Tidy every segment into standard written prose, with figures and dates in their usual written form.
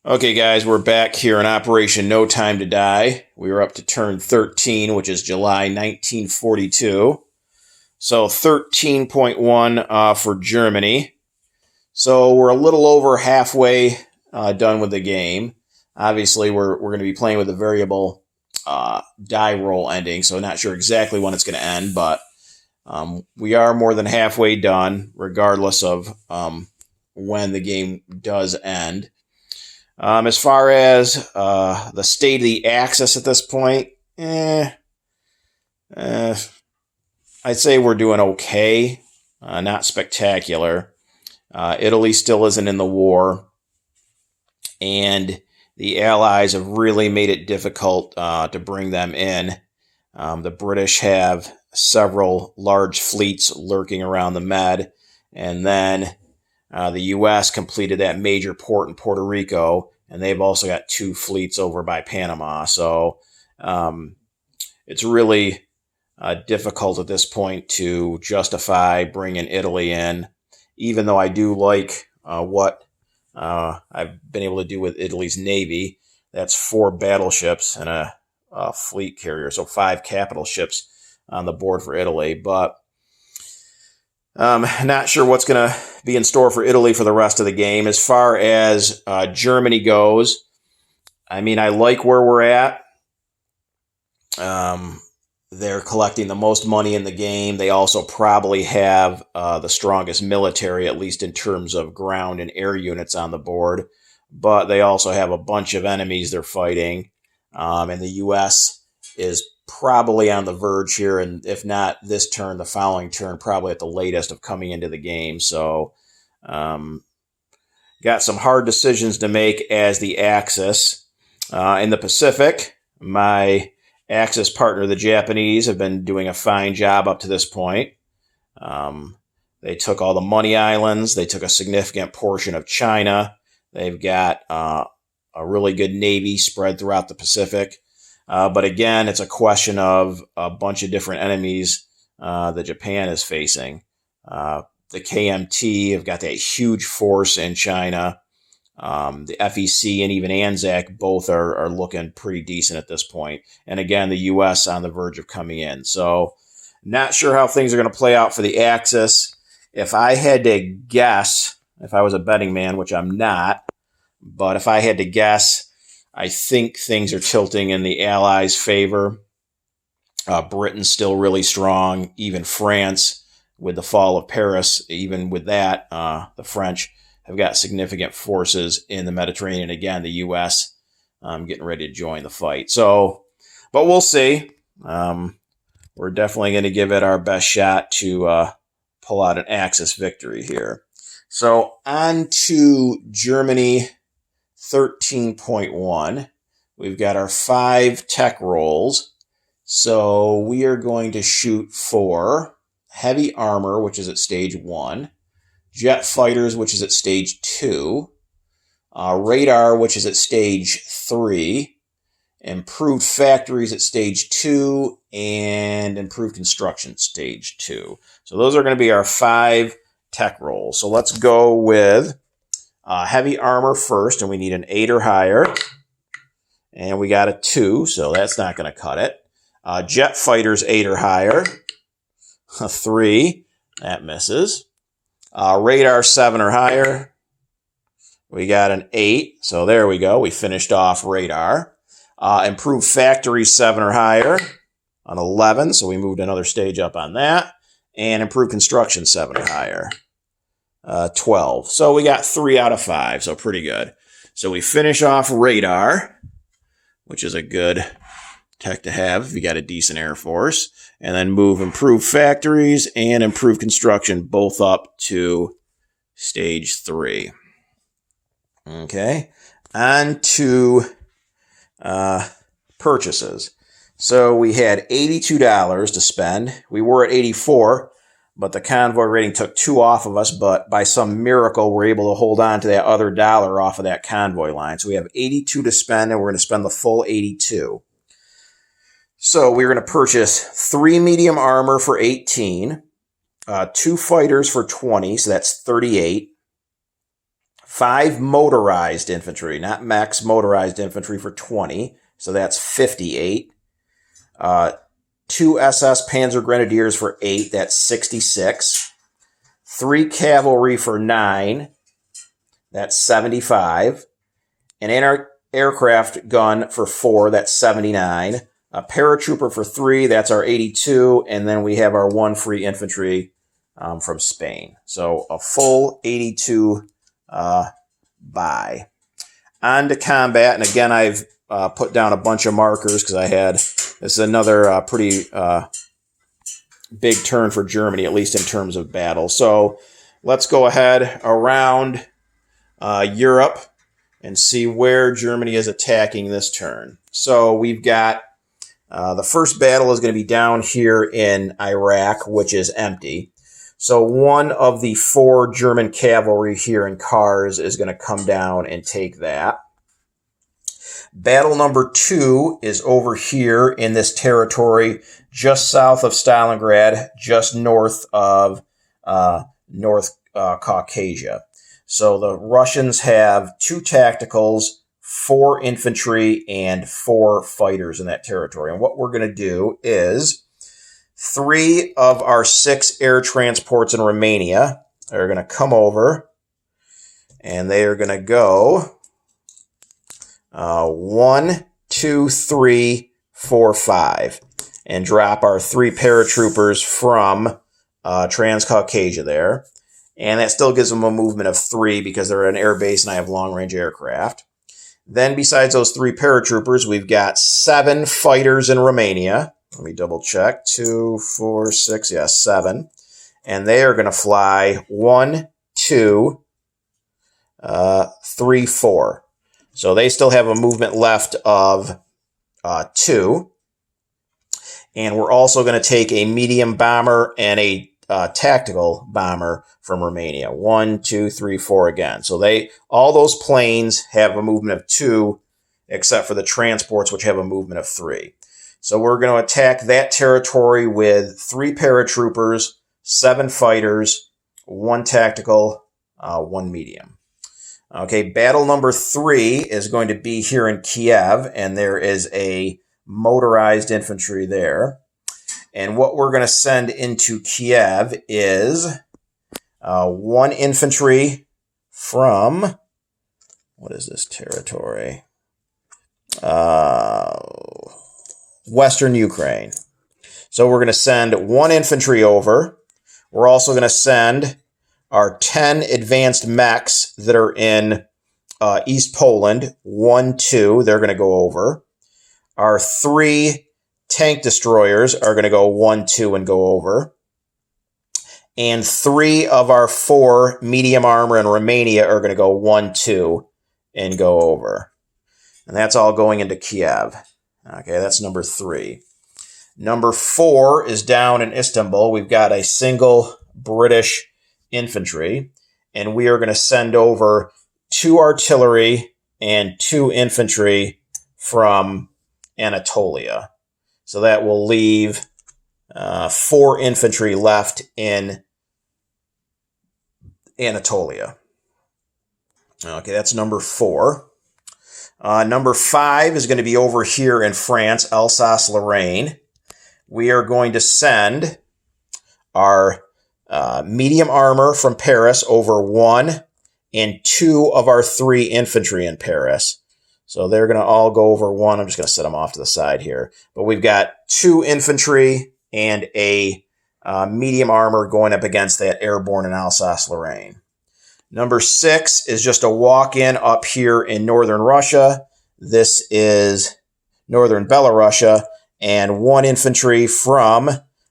Okay, guys, we're back here in Operation No Time to Die. We are up to turn 13, which is July 1942. So 13.1 for Germany. So we're a little over halfway done with the game. Obviously, we're going to be playing with a variable die roll ending, so not sure exactly when it's going to end, but we are more than halfway done, regardless of when the game does end. As far as the state of the Axis at this point, I'd say we're doing okay, not spectacular. Italy still isn't in the war, and the Allies have really made it difficult to bring them in. The British have several large fleets lurking around the Med, and then the U.S. completed that major port in Puerto Rico, and they've also got 2 fleets over by Panama. So it's really difficult at this point to justify bringing Italy in, even though I do like what I've been able to do with Italy's Navy. That's 4 battleships and a fleet carrier, so 5 capital ships on the board for Italy. But not sure what's going to be in store for Italy for the rest of the game. As far as Germany goes, I mean, I like where we're at. They're collecting the most money in the game. They also probably have the strongest military, at least in terms of ground and air units on the board. But they also have a bunch of enemies they're fighting. And the U.S. is probably on the verge here, and if not this turn, the following turn, probably at the latest, of coming into the game. So got some hard decisions to make as the Axis. In the Pacific, my Axis partner, the Japanese, have been doing a fine job up to this point. They took all the money islands. They took a significant portion of China. They've got a really good navy spread throughout the Pacific. But again, it's a question of a bunch of different enemies that Japan is facing. The KMT have got that huge force in China. The FEC and even ANZAC both are looking pretty decent at this point. And again, the U.S. on the verge of coming in. So not sure how things are going to play out for the Axis. If I had to guess, if I was a betting man, which I'm not, but if I had to guess, I think things are tilting in the Allies' favor. Britain's still really strong. Even France, with the fall of Paris, even with that, the French have got significant forces in the Mediterranean. Again, the U.S. Getting ready to join the fight. So, but we'll see. We're definitely going to give it our best shot to pull out an Axis victory here. So on to Germany 13.1. We've got our 5 tech rolls. So we are going to shoot for heavy armor, which is at stage 1, jet fighters, which is at stage 2, radar, which is at stage 3, improved factories at stage 2, and improved construction stage 2. So those are going to be our 5 tech rolls. So let's go with heavy armor first, and we need an 8 or higher. And we got a 2, so that's not going to cut it. Jet fighters, 8 or higher. A 3, that misses. Radar, 7 or higher. We got an 8, so there we go. We finished off radar. Improved factories, 7 or higher. An 11, so we moved another stage up on that. And improved construction, 7 or higher. 12. So we got 3 out of 5, so pretty good. So we finish off radar, which is a good tech to have if you got a decent Air Force, and then move improved factories and improved construction both up to stage 3. Okay, on to purchases. So we had $82 to spend. We were at $84. But the convoy rating took 2 off of us, but by some miracle, we're able to hold on to that other dollar off of that convoy line. So we have 82 to spend, and we're going to spend the full 82. So we're going to purchase 3 medium armor for 18, 2 fighters for 20, so that's 38, 5 motorized infantry, not mechs, motorized infantry for 20. So that's 58. 2 SS Panzer Grenadiers for 8. That's 66. 3 cavalry for 9. That's 75. An aircraft gun for 4. That's 79. A paratrooper for 3. That's our 82. And then we have our 1 free infantry from Spain. So a full 82 buy. On to combat. And again, I've put down a bunch of markers because this is another pretty big turn for Germany, at least in terms of battle. So let's go ahead around Europe and see where Germany is attacking this turn. So we've got the first battle is going to be down here in Iraq, which is empty. So one of the 4 German cavalry here in cars is going to come down and take that. Battle number 2 is over here in this territory just south of Stalingrad, just north of North Caucasia. So the Russians have 2 tacticals, 4 infantry, and 4 fighters in that territory. And what we're going to do is 3 of our 6 air transports in Romania are going to come over, and they are going to go 1, 2, 3, 4, 5, and drop our 3 paratroopers from Transcaucasia there. And that still gives them a movement of 3 because they're at an air base and I have long-range aircraft. Then besides those 3 paratroopers, we've got 7 fighters in Romania. Let me double check. 2, 4, 6, 7. And they are going to fly 1, 2, 3, 4. So they still have a movement left of 2. And we're also going to take a medium bomber and a tactical bomber from Romania. 1, 2, 3, 4 again. So all those planes have a movement of 2, except for the transports, which have a movement of 3. So we're going to attack that territory with 3 paratroopers, 7 fighters, 1 tactical, 1 medium. Okay, battle number 3 is going to be here in Kiev, and there is a motorized infantry there. And what we're going to send into Kiev is 1 infantry from, what is this territory? Western Ukraine. So we're going to send 1 infantry over. We're also going to send our 10 advanced mechs that are in East Poland. 1, 2, they're going to go over. Our 3 tank destroyers are going to go 1, 2 and go over. And 3 of our 4 medium armor in Romania are going to go 1, 2 and go over. And that's all going into Kiev. Okay, that's number 3. Number 4 is down in Istanbul. We've got a single British infantry, and we are going to send over 2 artillery and 2 infantry from Anatolia. So that will leave 4 infantry left in Anatolia. Okay, that's number 4. Number 5 is going to be over here in France, Alsace-Lorraine. We are going to send our medium armor from Paris over 1 and 2 of our 3 infantry in Paris. So they're going to all go over 1. I'm just going to set them off to the side here. But we've got 2 infantry and a medium armor going up against that airborne in Alsace-Lorraine. Number 6 is just a walk-in up here in northern Russia. This is northern Belarusia, and 1 infantry from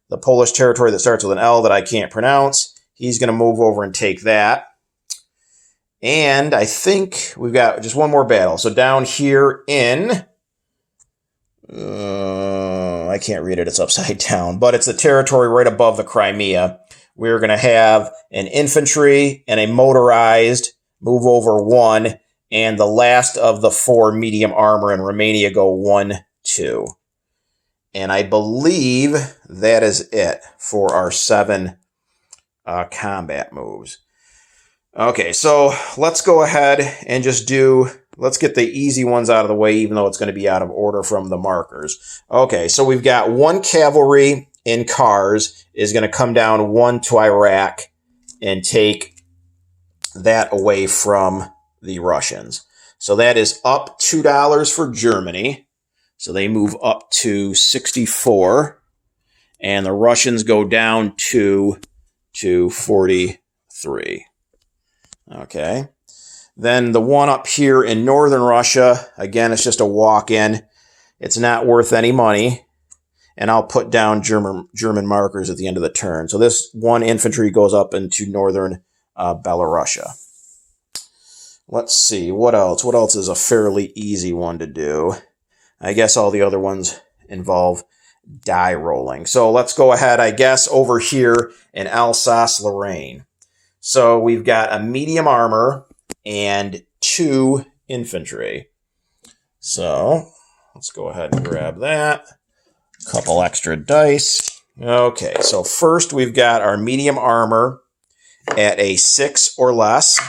the Polish territory that starts with an L that I can't pronounce. He's going to move over and take that. And I think we've got just one more battle. So down here in, I can't read it, it's upside down, but it's the territory right above the Crimea. We're going to have an infantry and a motorized move over 1, and the last of the 4 medium armor in Romania go 1, 2. And I believe that is it for our 7 combat moves. Okay, so let's go ahead and just let's get the easy ones out of the way, even though it's going to be out of order from the markers. Okay, so we've got 1 cavalry in cars is going to come down 1 to Iraq and take that away from the Russians. So that is up $2 for Germany. So they move up to 64. And the Russians go down 2 to 43. Okay. Then the one up here in northern Russia, again, it's just a walk-in. It's not worth any money. And I'll put down German markers at the end of the turn. So this 1 infantry goes up into northern Belarusia. Let's see, what else? What else is a fairly easy one to do? I guess all the other ones involve die rolling. So let's go ahead, I guess, over here in Alsace-Lorraine. So we've got a medium armor and 2 infantry. So let's go ahead and grab that. Couple extra dice. Okay, so first we've got our medium armor at a 6 or less,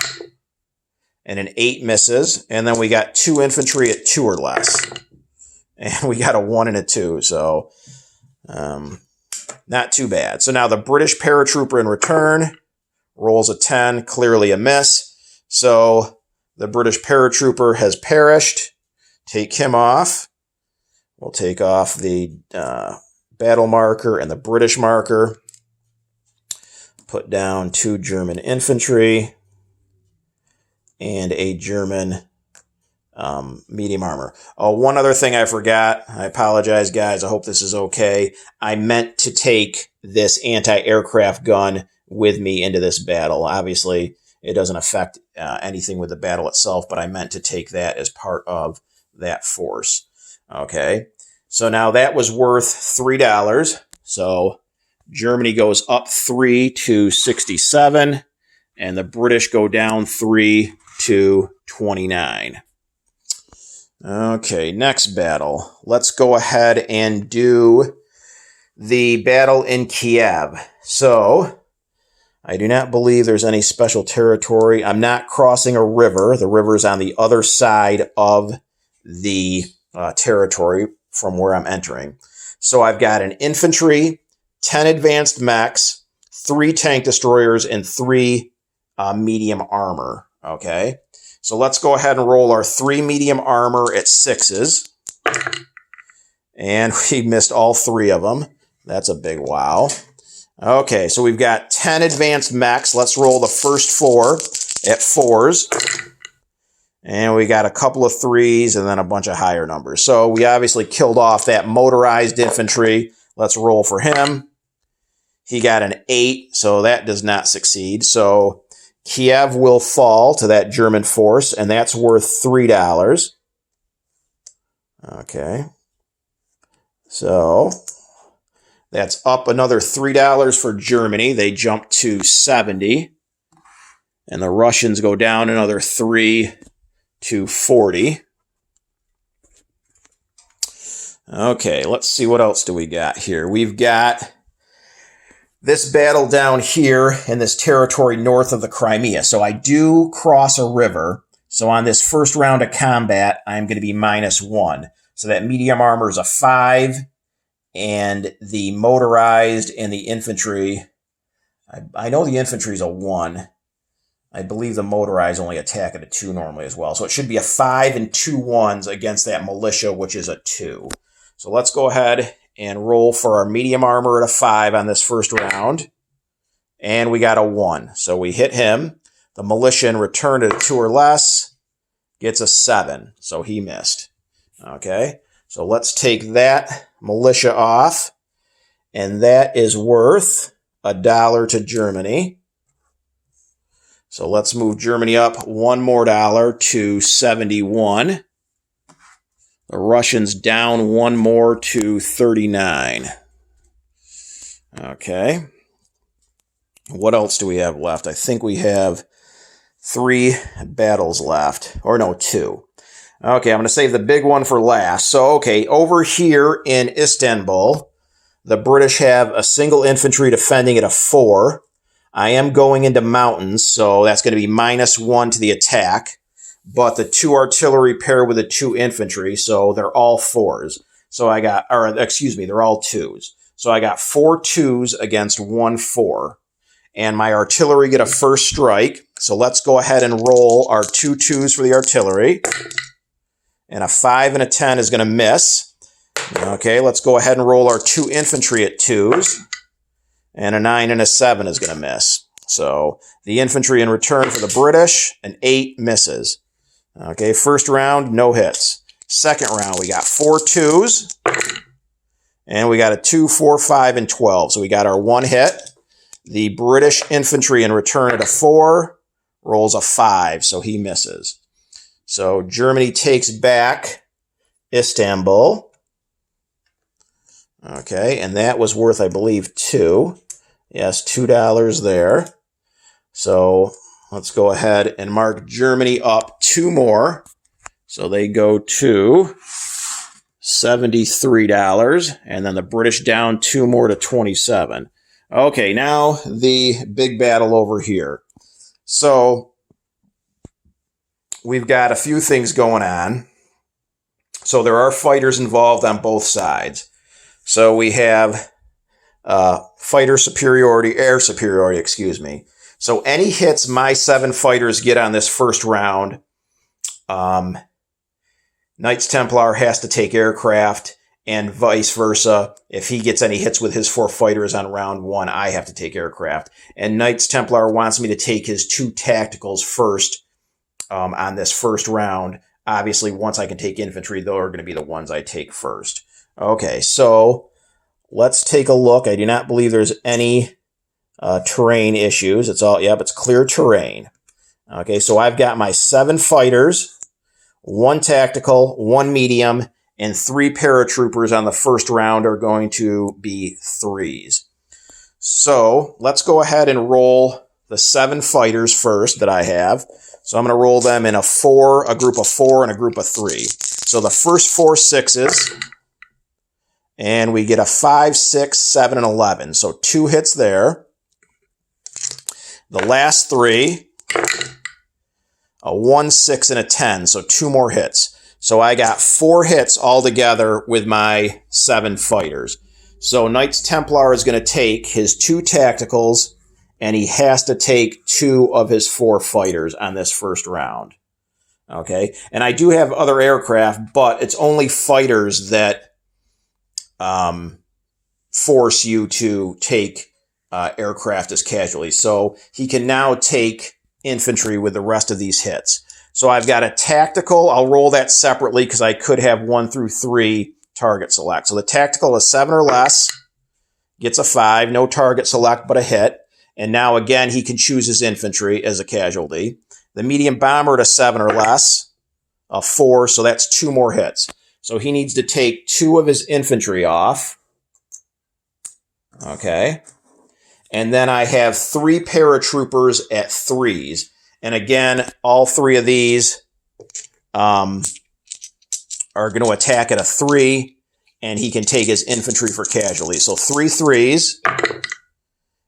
and an 8 misses. And then we got 2 infantry at 2 or less. And we got a 1 and a 2, so not too bad. So now the British paratrooper in return rolls a 10, clearly a miss. So the British paratrooper has perished. Take him off. We'll take off the battle marker and the British marker. Put down 2 German infantry and a German medium armor. Oh, one other thing I forgot. I apologize, guys. I hope this is okay. I meant to take this anti-aircraft gun with me into this battle. Obviously, it doesn't affect anything with the battle itself, but I meant to take that as part of that force. Okay, so now that was worth $3. So Germany goes up 3 to 67, and the British go down 3 to 29. Okay, next battle. Let's go ahead and do the battle in Kiev. So I do not believe there's any special territory. I'm not crossing a river. The river is on the other side of the territory from where I'm entering. So I've got an infantry, 10 advanced mechs, 3 tank destroyers, and 3 medium armor. Okay, so let's go ahead and roll our 3 medium armor at 6s. And we missed all 3 of them. That's a big wow. Okay, so we've got 10 advanced mechs. Let's roll the first 4 at 4s. And we got a couple of 3s and then a bunch of higher numbers. So we obviously killed off that motorized infantry. Let's roll for him. He got an 8, so that does not succeed. So Kiev will fall to that German force, and that's worth $3. Okay. So that's up another $3 for Germany. They jump to 70. And the Russians go down another 3 to 40. Okay, let's see what else do we got here. We've got this battle down here in this territory north of the Crimea. So I do cross a river. So on this first round of combat, I'm going to be -1. So that medium armor is a 5. And the motorized and the infantry, I know the infantry is a 1. I believe the motorized only attack at a 2 normally as well. So it should be a 5 and 2 1s against that militia, which is a 2. So let's go ahead and roll for our medium armor at a 5 on this first round. And we got a 1. So we hit him. The militia in return at a 2 or less gets a 7. So he missed. Okay. So let's take that militia off. And that is worth $1 to Germany. So let's move Germany up $1 more to 71. The Russians down 1 more to 39. Okay. What else do we have left? I think we have 3 battles left. Or no, 2. Okay, I'm going to save the big one for last. So, okay, over here in Istanbul, the British have a single infantry defending at a 4. I am going into mountains, so that's going to be -1 to the attack. But the 2 artillery pair with the 2 infantry, so they're all 4s. So I got, or excuse me, they're all 2s. So I got 4 2s against 1 4. And my artillery get a first strike. So let's go ahead and roll our 2 2s for the artillery. And a 5 and a 10 is going to miss. Okay, let's go ahead and roll our 2 infantry at 2s. And a 9 and a 7 is going to miss. So the infantry in return for the British, an 8 misses. Okay, first round, no hits. Second round, we got 4 2s. And we got a 2, 4, 5, and 12. So we got our 1 hit. The British infantry in return at a 4 rolls a 5, so he misses. So Germany takes back Istanbul. Okay, and that was worth, I believe, 2. Yes, $2 there. So let's go ahead and mark Germany up 2 more. So they go to $73, and then the British down 2 more to 27. Okay, now the big battle over here. So we've got a few things going on. So there are fighters involved on both sides. So we have fighter superiority, air superiority, excuse me. So any hits my 7 fighters get on this first round, Knights Templar has to take aircraft, and vice versa. If he gets any hits with his 4 fighters on round 1, I have to take aircraft. And Knights Templar wants me to take his 2 tacticals first on this first round. Obviously, once I can take infantry, those are going to be the ones I take first. Okay, so let's take a look. I do not believe there's any terrain issues. It's all, yep, it's clear terrain. Okay, so I've got my 7 fighters, 1 tactical, 1 medium, and 3 paratroopers on the first round are going to be 3s. So let's go ahead and roll the 7 fighters first that I have. So I'm going to roll them in a group of 4 and a group of 3. So the first 4 6s, and we get a 5, 6, 7, and 11. So 2 hits there. The last 3, a 1, 6, and a 10. So 2 more hits. So I got 4 hits altogether with my 7 fighters. So Knights Templar is going to take his 2 tacticals, and he has to take 2 of his 4 fighters on this first round. Okay, and I do have other aircraft, but it's only fighters that force you to take aircraft as casualties. So he can now take infantry with the rest of these hits. So I've got a tactical. I'll roll that separately because I could have 1 through 3 target select. So the tactical is 7 or less, gets a 5, no target select but a hit. And now again, he can choose his infantry as a casualty. The medium bomber at a 7 or less, a 4, so that's 2 more hits. So he needs to take 2 of his infantry off. Okay. And then I have 3 paratroopers at 3s. And again, all 3 of these are going to attack at a 3, and he can take his infantry for casualties. So 3 3s,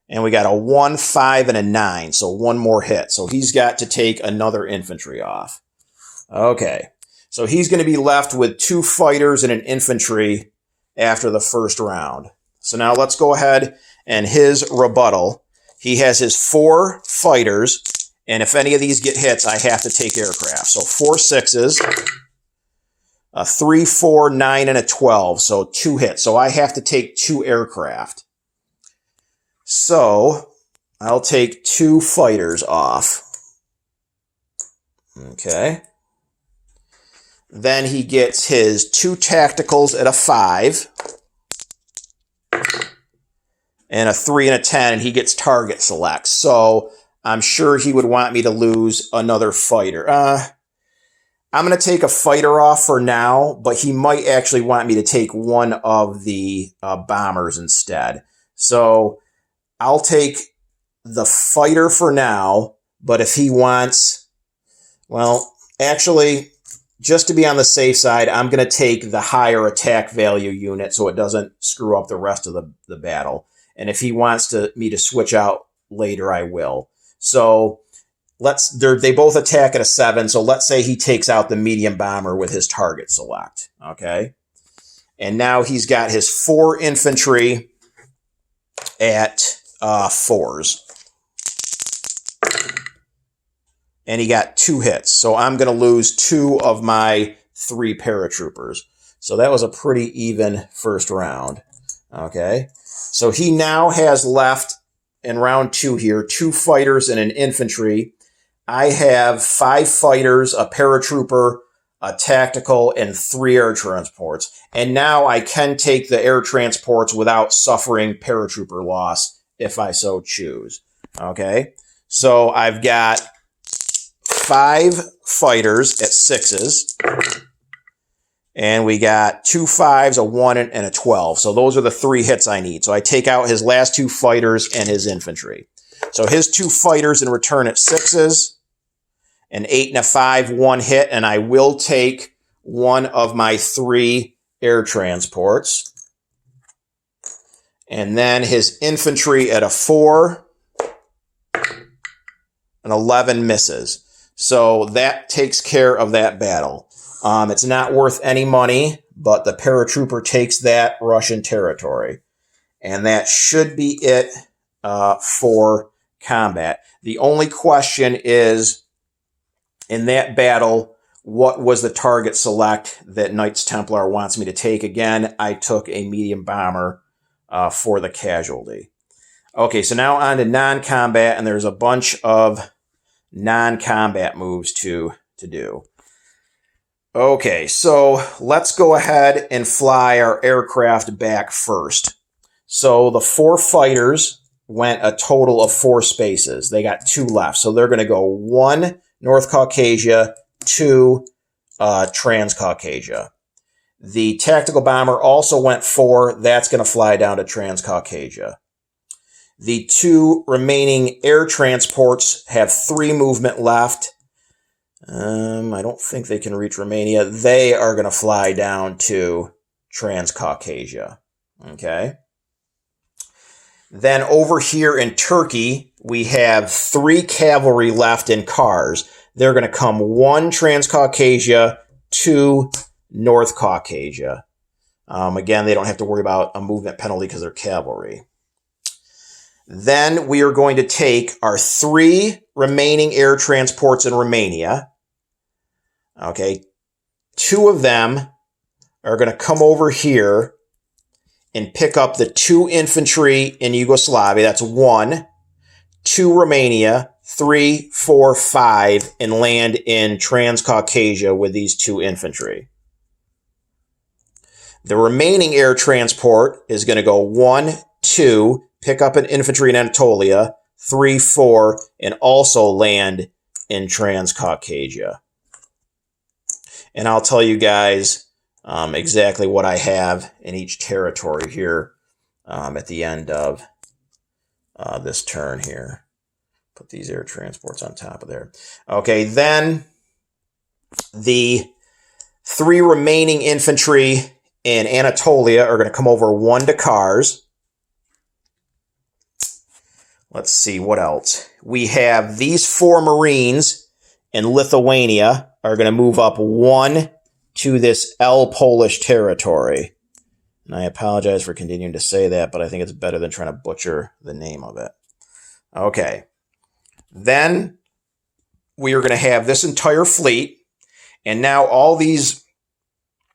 and we got a 1, 5, and a 9, so 1 more hit. So he's got to take another infantry off. Okay, so he's going to be left with 2 fighters and an infantry after the first round. So now let's go ahead and his rebuttal. He has his 4 fighters, and if any of these get hits, I have to take aircraft. So 4 6s, a 3, 4, 9, and a 12. So 2 hits. So I have to take 2 aircraft. So I'll take 2 fighters off. Okay. Then he gets his 2 tacticals at a 5. And a 3 and a 10, and he gets target select. So I'm sure he would want me to lose another fighter. I'm going to take a fighter off for now, but he might actually want me to take one of the bombers instead. So I'll take the fighter for now, but if he wants, well, actually, just to be on the safe side, I'm going to take the higher attack value unit so it doesn't screw up the rest of the battle. And if he wants me to switch out later, I will. So they both attack at a 7. So let's say he takes out the medium bomber with his target select. Okay. And now he's got his 4 infantry at 4s. And he got 2 hits. So I'm going to lose 2 of my 3 paratroopers. So that was a pretty even first round. Okay. So he now has left in round 2 here 2 fighters and an infantry. I have 5 fighters, a paratrooper, a tactical, and 3 air transports. And now I can take the air transports without suffering paratrooper loss if I so choose. Okay. So I've got 5 fighters at 6s. And we got 2 5s, a 1, and a 12. So those are the 3 hits I need. So I take out his last 2 fighters and his infantry. So his 2 fighters in return at 6s, an 8 and a 5, 1 hit, and I will take 1 of my 3 air transports. And then his infantry at a 4, an 11 misses. So that takes care of that battle. It's not worth any money, but the paratrooper takes that Russian territory. And that should be it for combat. The only question is, in that battle, what was the target select that Knights Templar wants me to take? Again, I took a medium bomber for the casualty. Okay, so now on to non-combat, and there's a bunch of non-combat moves to do. Okay, so let's go ahead and fly our aircraft back first. So the 4 fighters went a total of 4 spaces. They got 2 left. So they're going to go 1 North Caucasia, 2 Transcaucasia. The tactical bomber also went 4. That's going to fly down to Transcaucasia. The 2 remaining air transports have 3 movement left. I don't think they can reach Romania. They are going to fly down to Transcaucasia. Okay. Then over here in Turkey, we have 3 cavalry left in cars. They're going to come 1 Transcaucasia, 2 North Caucasia. Again, they don't have to worry about a movement penalty because they're cavalry. Then we are going to take our 3 remaining air transports in Romania. Okay. 2 of them are going to come over here and pick up the 2 infantry in Yugoslavia. That's 1, 2 Romania, 3, 4, 5, and land in Transcaucasia with these 2 infantry. The remaining air transport is going to go 1, 2, pick up an infantry in Anatolia, 3, 4, and also land in Transcaucasia. And I'll tell you guys exactly what I have in each territory here at the end of this turn here. Put these air transports on top of there. Okay, then the 3 remaining infantry in Anatolia are going to come over 1 to Kars. Let's see, what else? We have these 4 Marines in Lithuania are going to move up 1 to this L Polish territory. And I apologize for continuing to say that, but I think it's better than trying to butcher the name of it. Okay. Then we are going to have this entire fleet, and now all these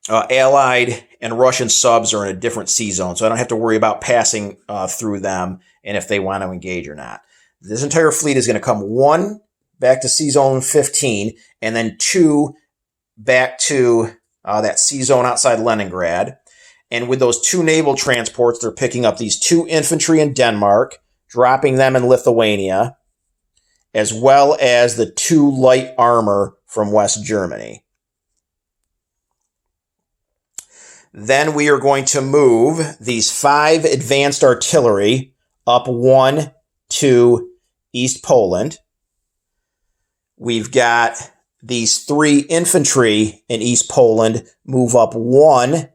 Allied and Russian subs are in a different sea zone, so I don't have to worry about passing through them and if they want to engage or not. This entire fleet is going to come 1 back to sea zone 15, and then 2 back to that sea zone outside Leningrad. And with those 2 naval transports, they're picking up these 2 infantry in Denmark, dropping them in Lithuania, as well as the 2 light armor from West Germany. Then we are going to move these 5 advanced artillery up 1 to East Poland. We've got these 3 infantry in East Poland move up 1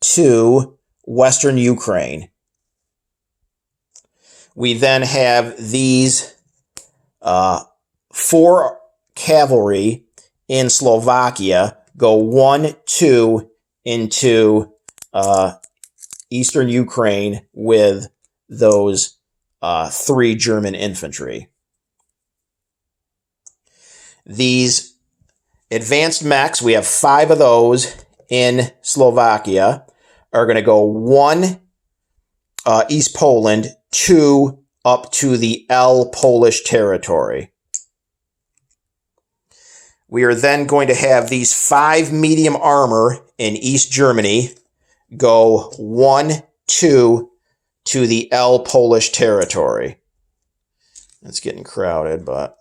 to Western Ukraine. We then have these 4 cavalry in Slovakia go 1-2 into eastern Ukraine with those 3 German infantry. These advanced mechs, we have 5 of those in Slovakia, are going to go 1 East Poland, 2 up to the L Polish territory. We are then going to have these 5 medium armor in East Germany go 1-2 to the L Polish territory. It's getting crowded, but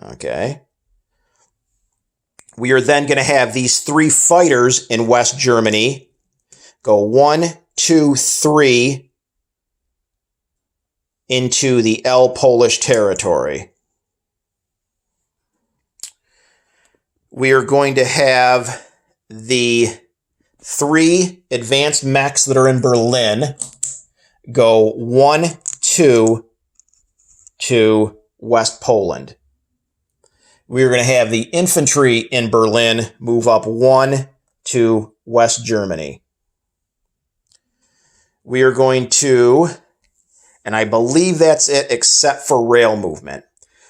okay. We are then going to have these 3 fighters in West Germany go 1, 2, 3 into the L Polish territory. We are going to have the 3 advanced mechs that are in Berlin go 1-2 to West Poland. We are going to have the infantry in Berlin move up 1 to West Germany. We are going to, and I believe that's it except for rail movement.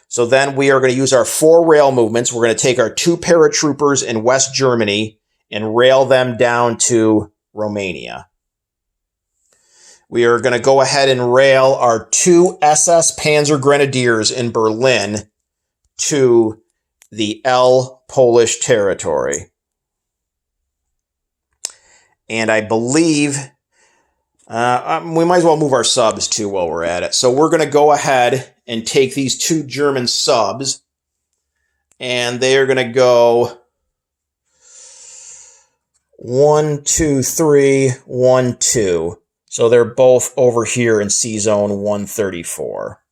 So then we are going to use our 4 rail movements. We're going to take our 2 paratroopers in West Germany and rail them down to Romania. We are going to go ahead and rail our 2 SS Panzer Grenadiers in Berlin to the L Polish territory. And I believe we might as well move our subs too while we're at it. So we're going to go ahead and take these 2 German subs, and they are going to go 1, 2, 3, 1, 2. So they're both over here in C zone 134.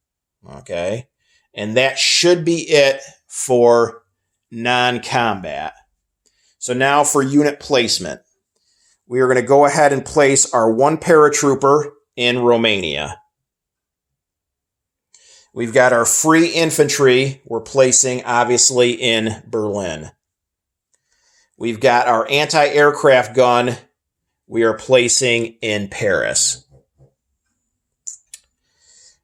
Okay. And that should be it for non-combat. So now for unit placement. We are going to go ahead and place our 1 paratrooper in Romania. We've got our free infantry we're placing, obviously, in Berlin. We've got our anti-aircraft gun we are placing in Paris.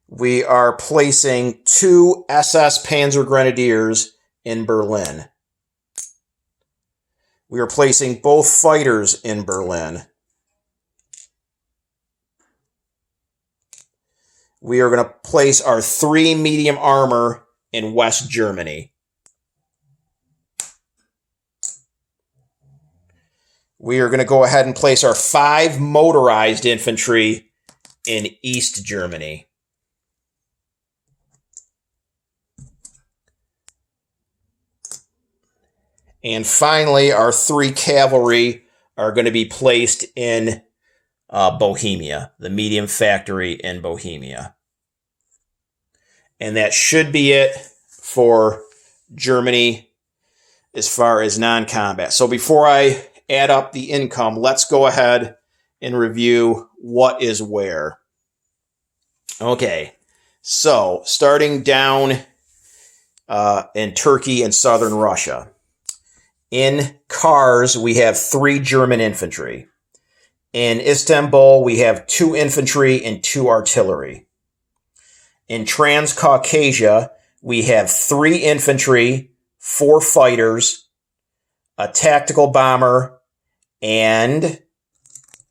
We are placing 2 SS Panzer Grenadiers in Berlin. We are placing both fighters in Berlin. We are going to place our 3 medium armor in West Germany. We are going to go ahead and place our 5 motorized infantry in East Germany. And finally, our 3 cavalry are going to be placed in Bohemia, the medium factory in Bohemia. And that should be it for Germany as far as non-combat. So before I add up the income, let's go ahead and review what is where. Okay, so starting down in Turkey and southern Russia. In Kars, we have 3 German infantry. In Istanbul, we have 2 infantry and 2 artillery. In Transcaucasia, we have 3 infantry, 4 fighters, a tactical bomber, and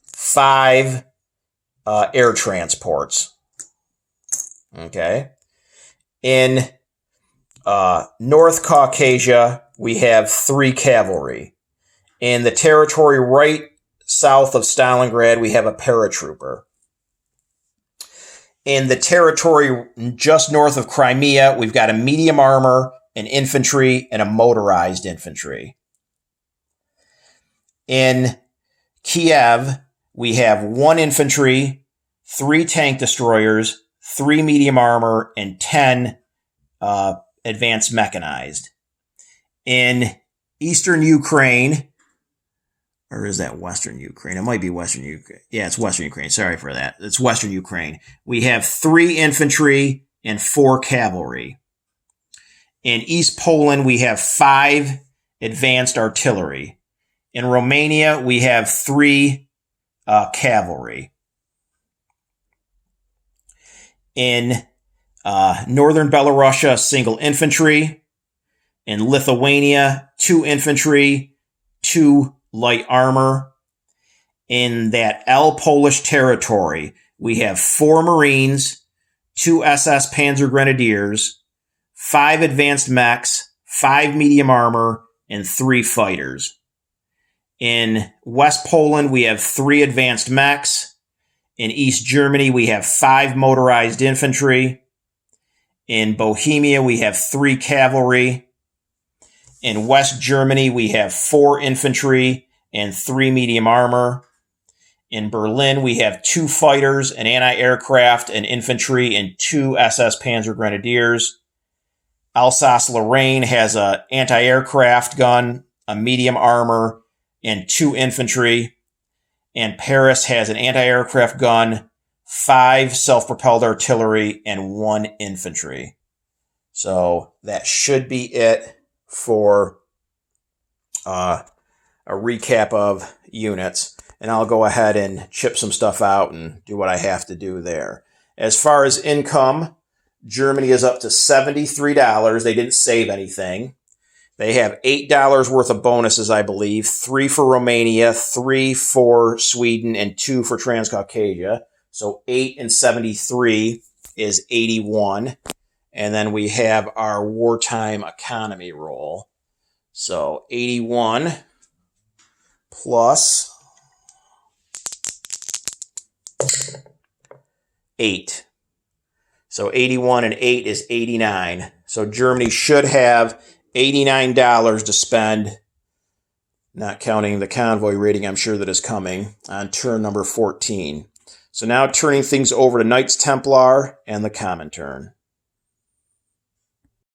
5 air transports. Okay. In North Caucasia, we have 3 cavalry. In the territory right south of Stalingrad, we have a paratrooper. In the territory just north of Crimea, we've got a medium armor, an infantry, and a motorized infantry. In Kiev, we have 1 infantry, 3 tank destroyers, 3 medium armor, and 10 advanced mechanized. In eastern Ukraine, or is that Western Ukraine? It might be Western Ukraine. Yeah, it's Western Ukraine. Sorry for that. It's Western Ukraine. We have 3 infantry and 4 cavalry. In East Poland, we have 5 advanced artillery. In Romania, we have 3 cavalry. In northern Belarusia, single infantry. In Lithuania, 2 infantry, 2 light armor. In that L Polish territory, we have 4 Marines, 2 SS Panzer Grenadiers, 5 advanced mechs, 5 medium armor, and 3 fighters. In West Poland, we have 3 advanced mechs. In East Germany, we have 5 motorized infantry. In Bohemia, we have 3 cavalry. In West Germany, we have 4 infantry and 3 medium armor. In Berlin, we have 2 fighters, an anti-aircraft, an infantry, and 2 SS Panzer Grenadiers. Alsace-Lorraine has an anti-aircraft gun, a medium armor, and 2 infantry. And Paris has an anti-aircraft gun, 5 self-propelled artillery, and 1 infantry. So that should be it for a recap of units. And I'll go ahead and chip some stuff out and do what I have to do there. As far as income, Germany is up to $73. They didn't save anything. They have $8 worth of bonuses, I believe. 3 for Romania, 3 for Sweden, and 2 for Transcaucasia. So 8 and 73 is 81. And then we have our wartime economy roll. So 81 plus 8. So 81 and 8 is 89. So Germany should have $89 to spend, not counting the convoy raiding I'm sure that is coming, on turn number 14. So now turning things over to Knights Templar and the common turn.